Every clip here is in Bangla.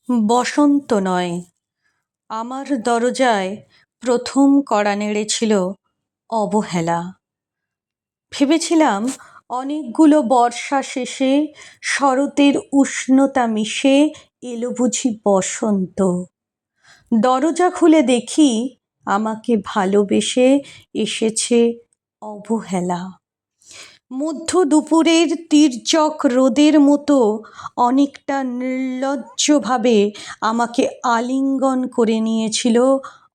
বসন্ত নয়, আমার দরজায় প্রথম কড়া নেড়েছিল অবহেলা। ভেবেছিলাম অনেকগুলো বর্ষা শেষে শরতের উষ্ণতা মিশে এলো বুঝি বসন্ত। দরজা খুলে দেখি আমাকে ভালোবেসে এসেছে অবহেলা। মধ্য দুপুরের তির্যক রোদের মতো অনেকটা নির্লজ্জভাবে আমাকে আলিঙ্গন করে নিয়েছিল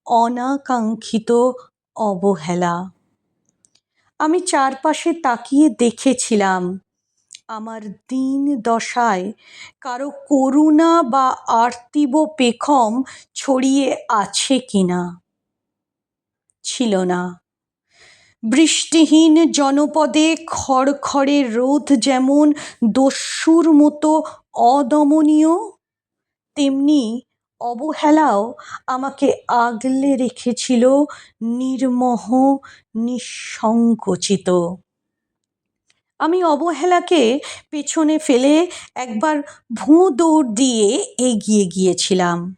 অনাকাঙ্ক্ষিত অবহেলা। আমি চারপাশে তাকিয়ে দেখেছিলাম আমার দীন দশায় কারো করুণা বা আর্তিব পেখম ছড়িয়ে আছে কিনা। ছিল না। বৃষ্টিহীন জনপদে খড়খড়ে রোদ যেমন দস্যুর মতো অদমনীয়, তেমনি অবহেলাও আমাকে আগলে রেখেছিল নির্মোহ নিঃসংকোচিত। আমি অবহেলাকে পেছনে ফেলে একবার ভোঁ দৌড় দিয়ে এগিয়ে গিয়েছিলাম।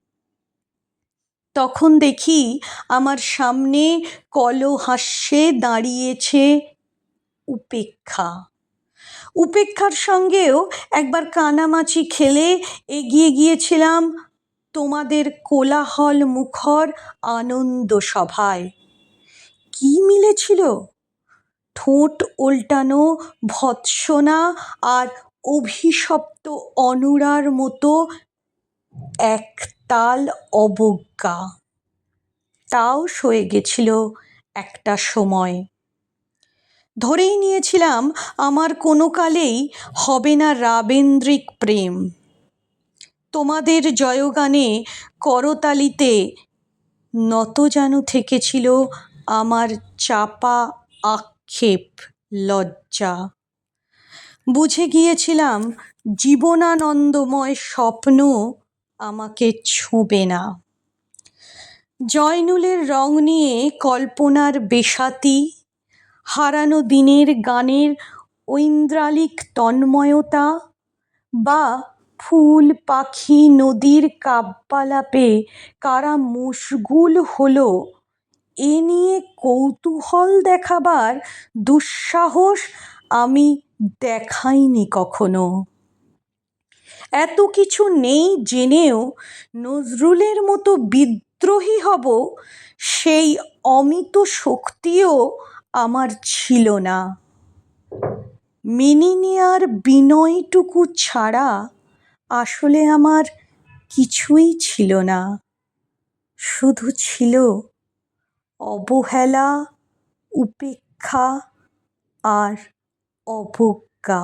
তখন দেখি আমার সামনে কলহাস্যে দাঁড়িয়েছে উপেক্ষা। উপেক্ষার সঙ্গেও একবার কানামাছি খেলে এগিয়ে গিয়েছিলাম তোমাদের কোলাহল মুখর আনন্দ সভায়। কি মিলেছিল? ঠোঁট ওল্টানো ভৎসনা আর অভিশপ্ত অনুরার মতো একতাল অবজ্ঞা। তাও সয়ে গেছিল একটা সময়। ধরেই নিয়েছিলাম আমার কোনো কালেই হবে না রাবেন্দ্রিক প্রেম। তোমাদের জয়গানে করতালিতে নতজানু থেকেছিল আমার চাপা আক্ষেপ লজ্জা। বুঝে গিয়েছিলাম জীবনানন্দময় স্বপ্ন আমাকে ছোঁবে না। জয়নুলের রং নিয়ে কল্পনার বেসাতি, হারানো দিনের গানের ঐন্দ্রালিক তন্ময়তা, বা ফুল পাখি নদীর কাব্যালাপে কারা মশগুল হলো এ নিয়ে কৌতূহল দেখাবার দুঃসাহস আমি দেখাইনি কখনো। এত কিছু নেই জেনেও নজরুলের মতো বিদ্রোহী হব সেই অমিত শক্তিও আমার ছিল না। মেনে নেয়ার বিনয়টুকু ছাড়া আসলে আমার কিছুই ছিল না। শুধু ছিল অবহেলা, উপেক্ষা আর অবজ্ঞা।